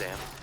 Sam.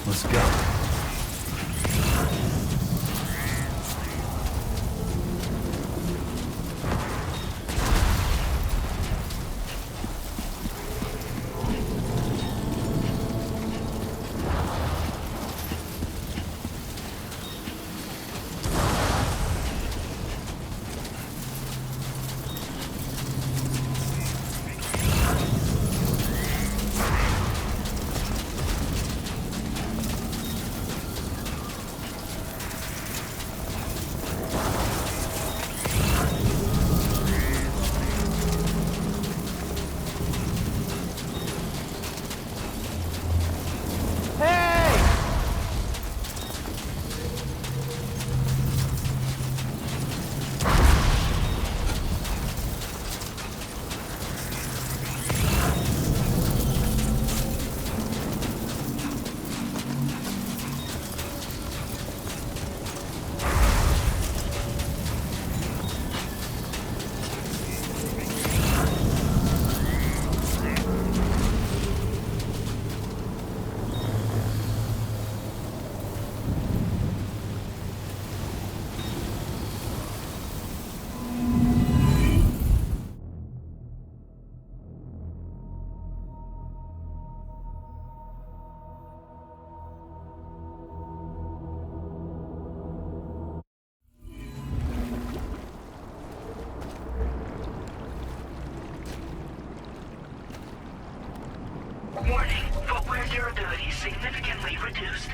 Let's go. Warning, footwear durability significantly reduced.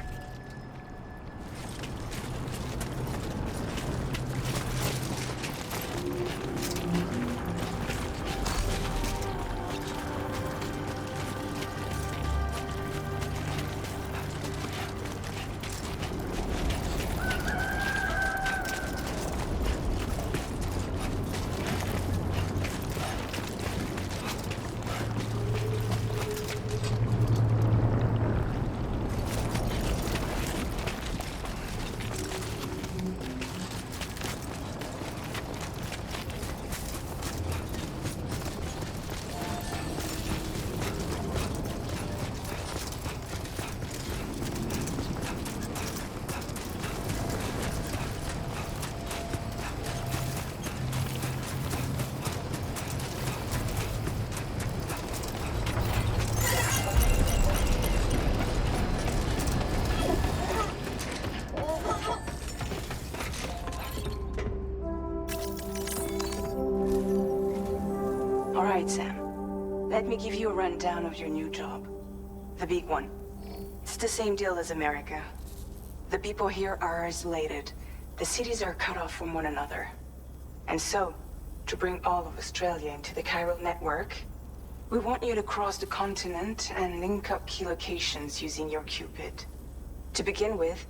Let me give you a rundown of your new job. The big one. It's the same deal as America. The people here are isolated. The cities are cut off from one another. And so, to bring all of Australia into the chiral network, we want you to cross the continent and link up key locations using your Cupid. To begin with,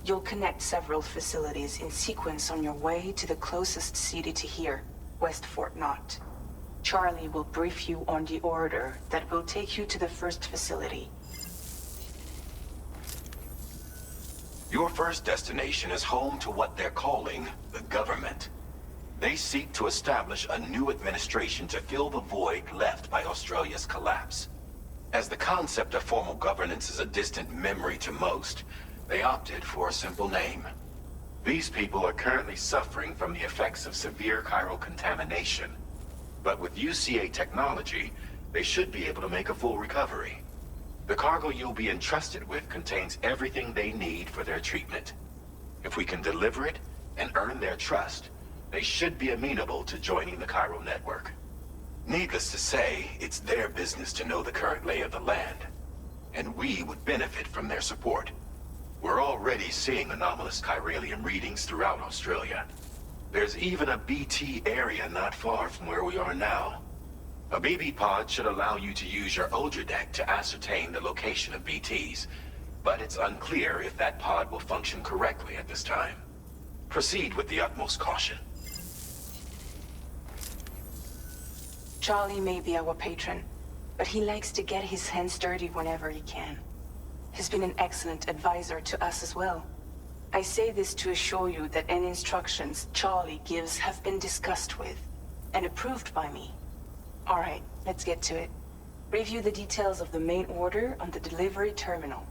you'll connect several facilities in sequence on your way to the closest city to here, West Fort Knott. Charlie will brief you on the order that will take you to the first facility. Your first destination is home to what they're calling the government. They seek to establish a new administration to fill the void left by Australia's collapse. As the concept of formal governance is a distant memory to most, they opted for a simple name. These people are currently suffering from the effects of severe chiral contamination. But with UCA technology, they should be able to make a full recovery. The cargo you'll be entrusted with contains everything they need for their treatment. If we can deliver it and earn their trust, they should be amenable to joining the chiral network. Needless to say, it's their business to know the current lay of the land, and we would benefit from their support. We're already seeing anomalous chiralium readings throughout Australia. There's even a BT area not far from where we are now. A BB pod should allow you to use your Ultra deck to ascertain the location of BTs, but it's unclear if that pod will function correctly at this time. Proceed with the utmost caution. Charlie may be our patron, but he likes to get his hands dirty whenever he can. He's been an excellent advisor to us as well. I say this to assure you that any instructions Charlie gives have been discussed with and approved by me. All right, let's get to it. Review the details of the main order on the delivery terminal.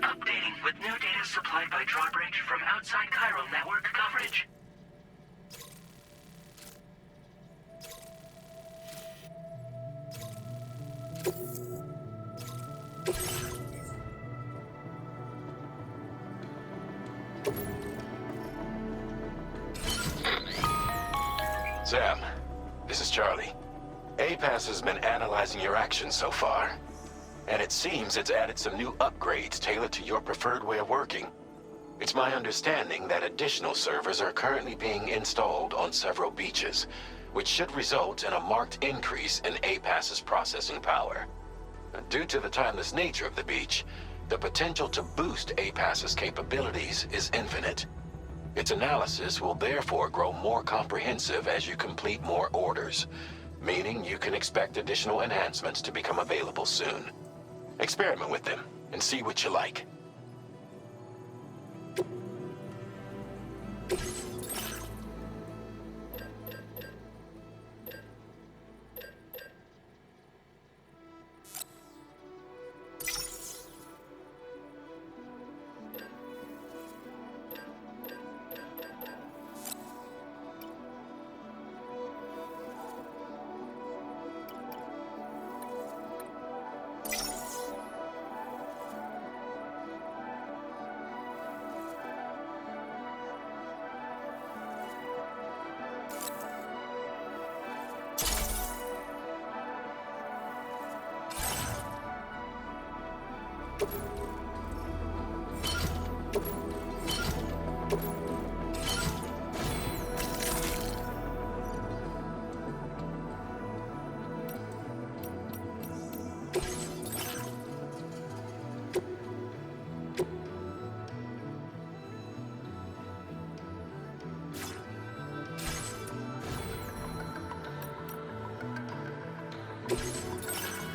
Updating with new data supplied by drawbridge from outside chiral network coverage. Sam, this is Charlie. APAS has been analyzing your actions so far, and it seems it's added some new upgrades tailored to your preferred way of working. It's my understanding that additional servers are currently being installed on several beaches, which should result in a marked increase in APAS's processing power. Due to the timeless nature of the beach, the potential to boost APAS's capabilities is infinite. Its analysis will therefore grow more comprehensive as you complete more orders, meaning you can expect additional enhancements to become available soon. Experiment with them and see what you like.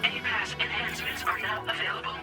APAS enhancements are now available.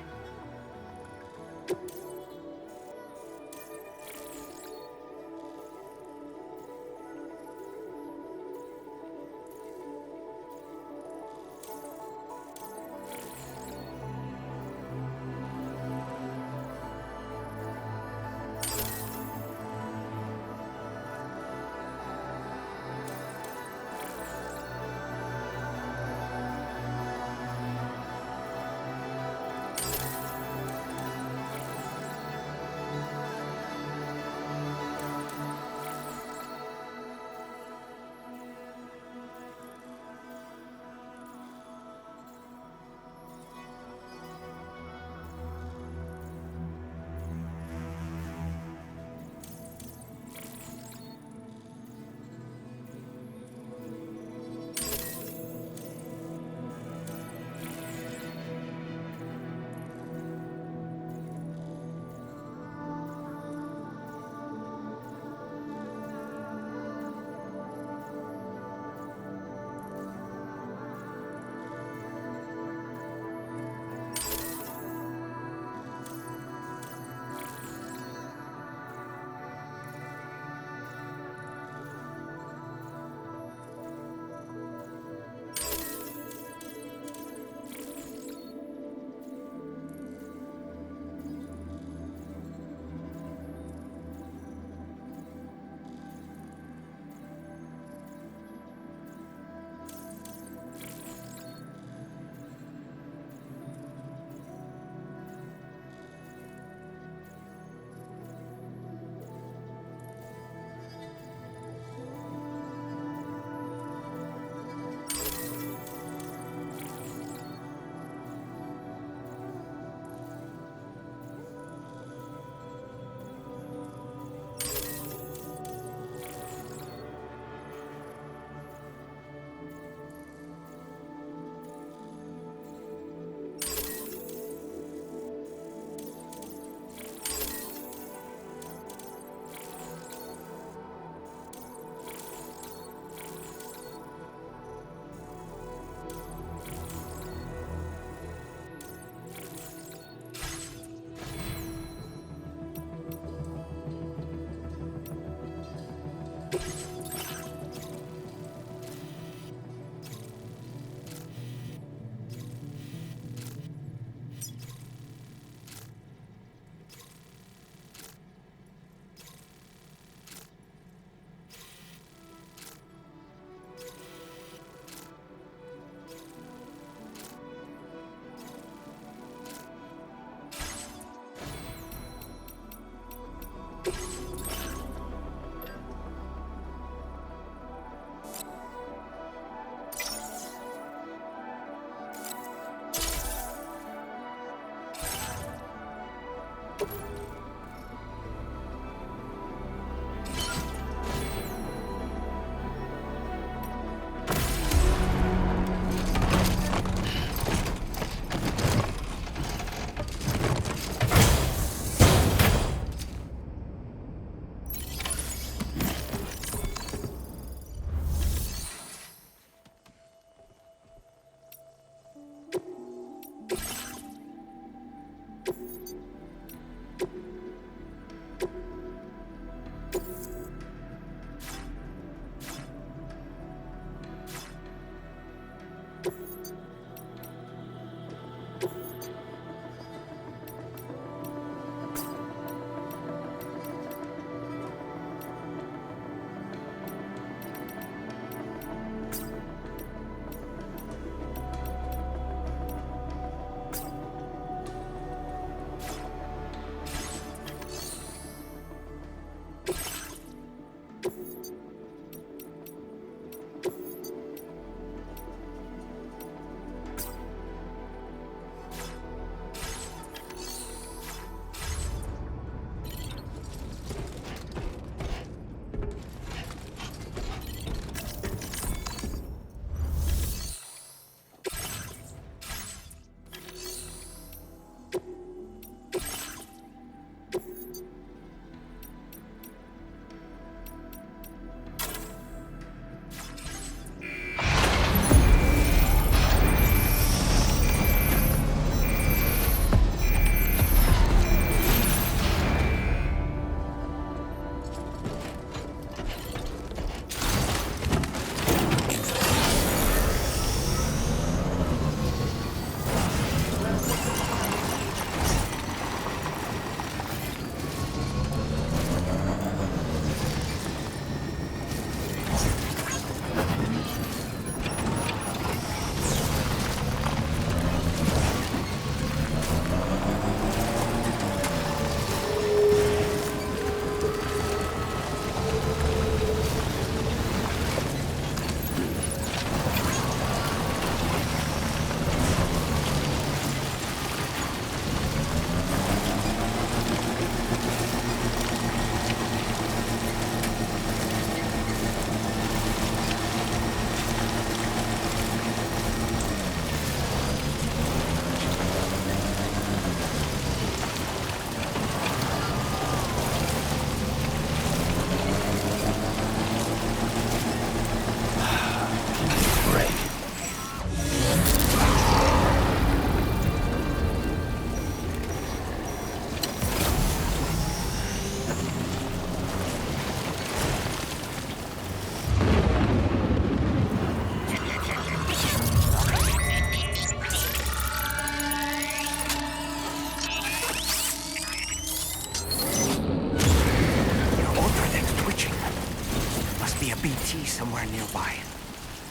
Somewhere nearby.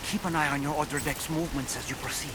Keep an eye on your other deck's movements as you proceed.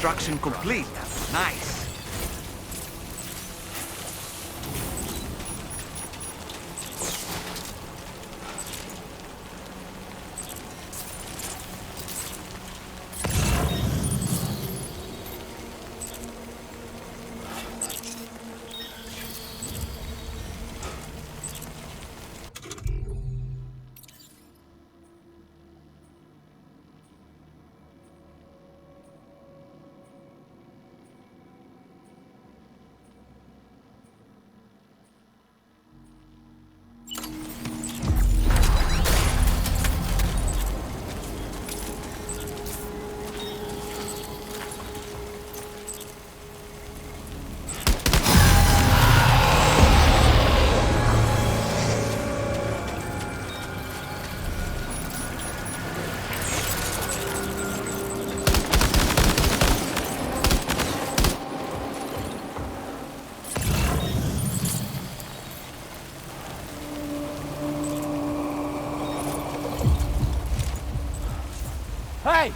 Construction complete. Nice. Hey!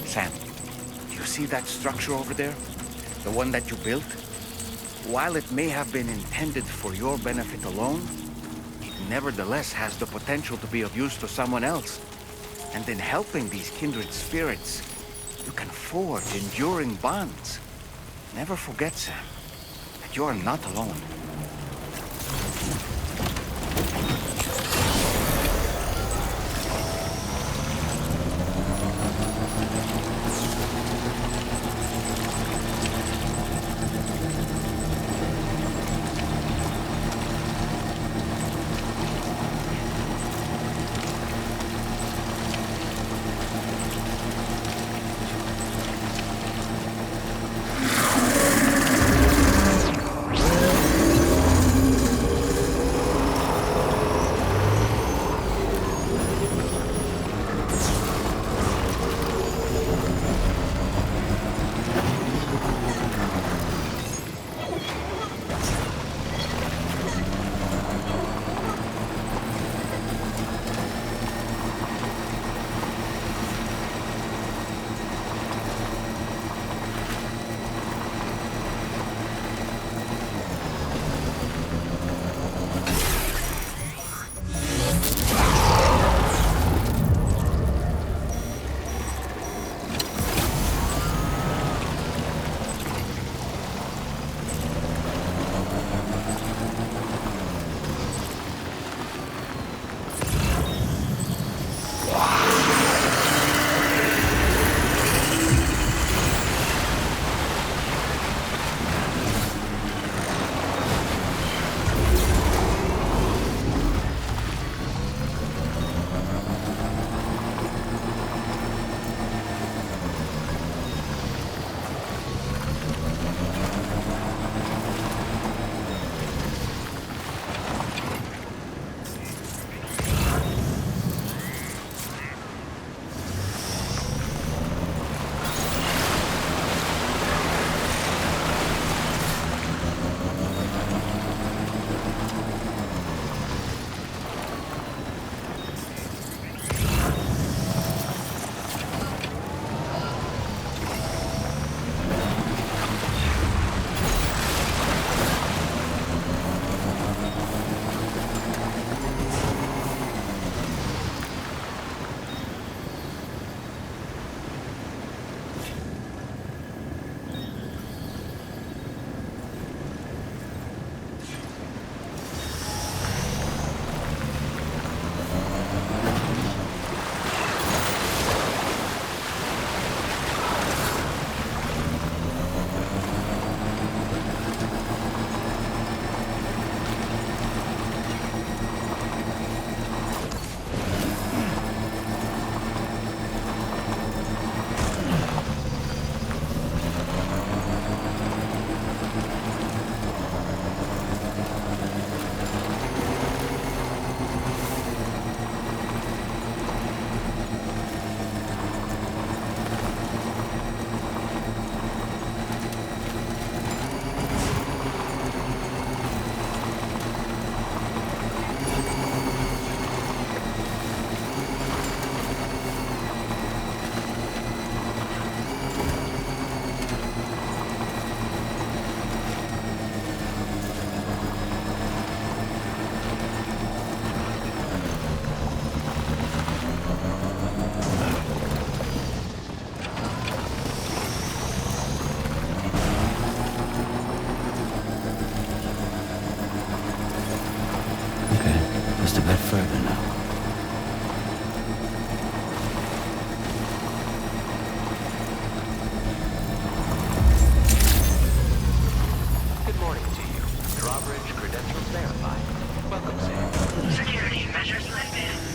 Sam, do you see that structure over there? The one that you built? While it may have been intended for your benefit alone, it nevertheless has the potential to be of use to someone else. And in helping these kindred spirits, you can forge enduring bonds. Never forget, Sam, that you are not alone.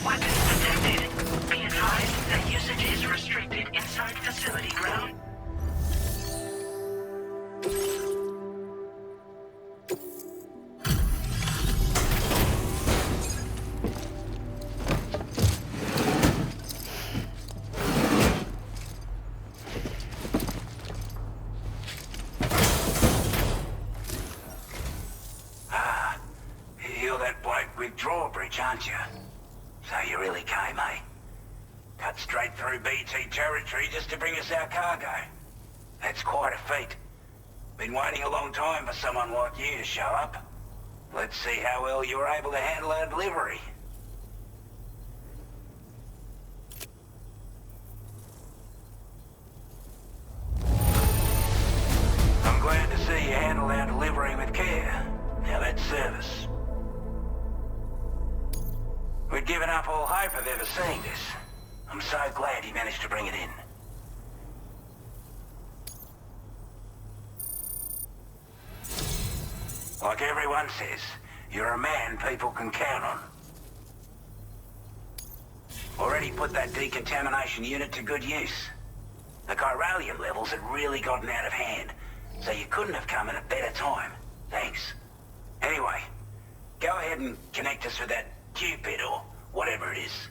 Weapons detected. Be advised that usage is restricted inside facility ground. You're that bloke with drawbridge, aren't you? So you really came, eh? Cut straight through BT territory just to bring us our cargo. That's quite a feat. Been waiting a long time for someone like you to show up. Let's see how well you were able to handle our delivery. I'm glad to see you handled our delivery with care. Now that's service. We'd given up all hope of ever seeing this. I'm so glad he managed to bring it in. Like everyone says, you're a man people can count on. Already put that decontamination unit to good use. The chiralium levels had really gotten out of hand, so you couldn't have come at a better time. Thanks. Anyway, go ahead and connect us with that Cupid or whatever it is.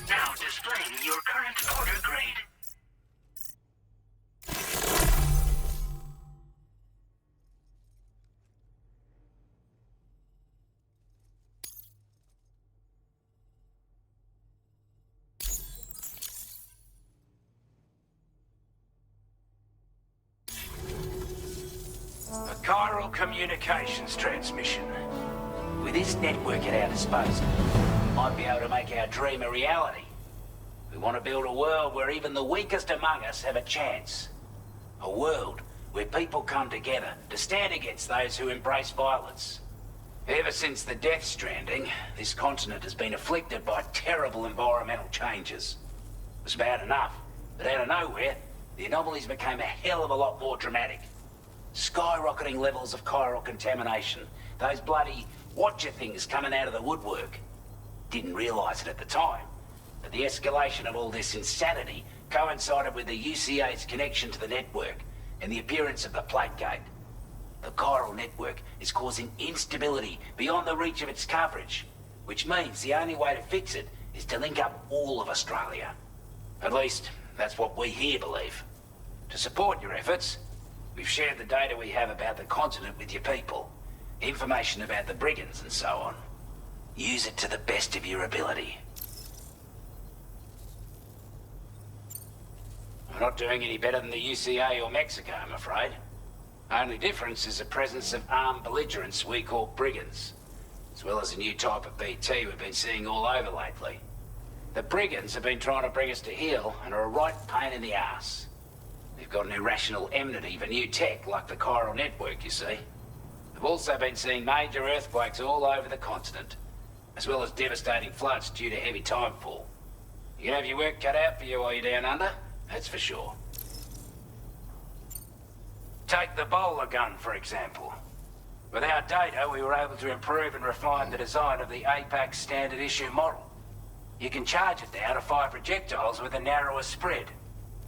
Now displaying your current order grade. A chiral communications transmission. With this network at our disposal, we might be able to make our dream a reality. We want to build a world where even the weakest among us have a chance. A world where people come together to stand against those who embrace violence. Ever since the death stranding, this continent has been afflicted by terrible environmental changes. It was bad enough, but out of nowhere, the anomalies became a hell of a lot more dramatic. Skyrocketing levels of chiral contamination. Those bloody watcher things coming out of the woodwork. Didn't realize it at the time, but the escalation of all this insanity coincided with the UCA's connection to the network and the appearance of the plate gate. The chiral network is causing instability beyond the reach of its coverage, which means the only way to fix it is to link up all of Australia. At least, that's what we here believe. To support your efforts, we've shared the data we have about the continent with your people. Information about the brigands and so on. Use it to the best of your ability. We're not doing any better than the UCA or Mexico, I'm afraid. Only difference is the presence of armed belligerents we call brigands, as well as a new type of BT we've been seeing all over lately. The brigands have been trying to bring us to heel and are a right pain in the ass. They've got an irrational enmity for new tech like the chiral network, you see. They've also been seeing major earthquakes all over the continent, as well as devastating floods due to heavy timefall. You have your work cut out for you while you're down under, that's for sure. Take the bowler gun, for example. With our data, we were able to improve and refine the design of the APAC standard issue model. You can charge it now to fire projectiles with a narrower spread.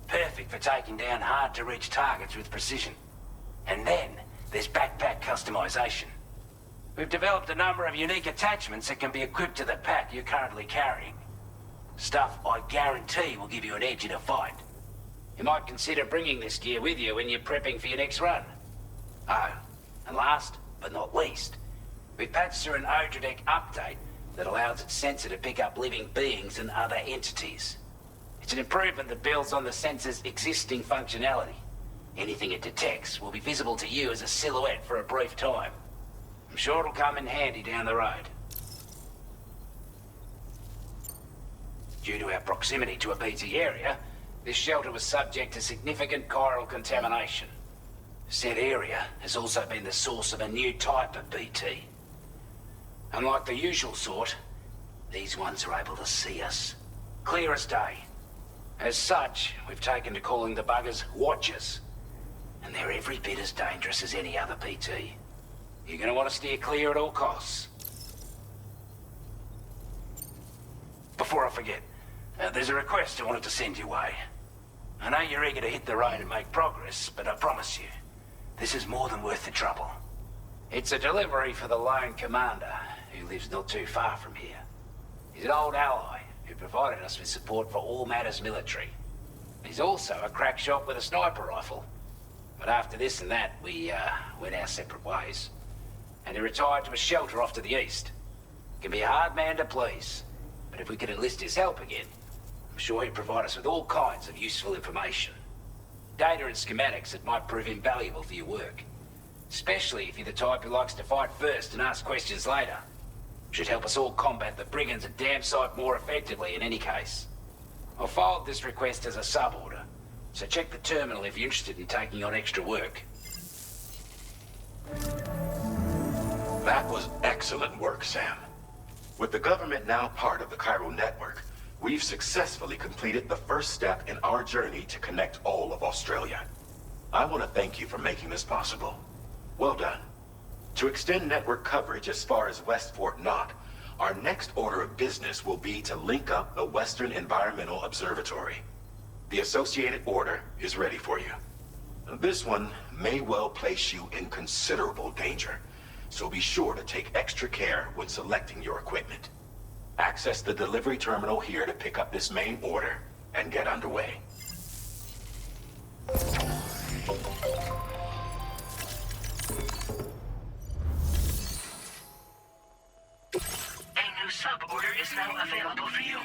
Perfect for taking down hard-to-reach targets with precision. And then, there's backpack customization. We've developed a number of unique attachments that can be equipped to the pack you're currently carrying. Stuff I guarantee will give you an edge in a fight. You might consider bringing this gear with you when you're prepping for your next run. Oh, and last but not least, we patched through an Odradek update that allows its sensor to pick up living beings and other entities. It's an improvement that builds on the sensor's existing functionality. Anything it detects will be visible to you as a silhouette for a brief time. I'm sure it'll come in handy down the road. Due to our proximity to a BT area, this shelter was subject to significant chiral contamination. Said area has also been the source of a new type of BT. Unlike the usual sort, these ones are able to see us. Clear as day. As such, we've taken to calling the buggers Watchers. And they're every bit as dangerous as any other PT. You're gonna want to steer clear at all costs. Before I forget, there's a request I wanted to send your way. I know you're eager to hit the road and make progress, but I promise you, this is more than worth the trouble. It's a delivery for the lone commander, who lives not too far from here. He's an old ally who provided us with support for all matters military. He's also a crack shot with a sniper rifle. But after this and that, we went our separate ways. And he retired to a shelter off to the east. Can be a hard man to please, but if we could enlist his help again, I'm sure he'd provide us with all kinds of useful information. Data and schematics that might prove invaluable for your work. Especially if you're the type who likes to fight first and ask questions later. Should help us all combat the brigands a damn sight more effectively in any case. I'll forward this request as a sub-order, so check the terminal if you're interested in taking on extra work. That was excellent work, Sam. With the government now part of the Cairo network, we've successfully completed the first step in our journey to connect all of Australia. I want to thank you for making this possible. Well done. To extend network coverage as far as West Fort Knott, our next order of business will be to link up the Western Environmental Observatory. The associated order is ready for you. This one may well place you in considerable danger, so be sure to take extra care when selecting your equipment. Access the delivery terminal here to pick up this main order and get underway. A new sub-order is now available for you.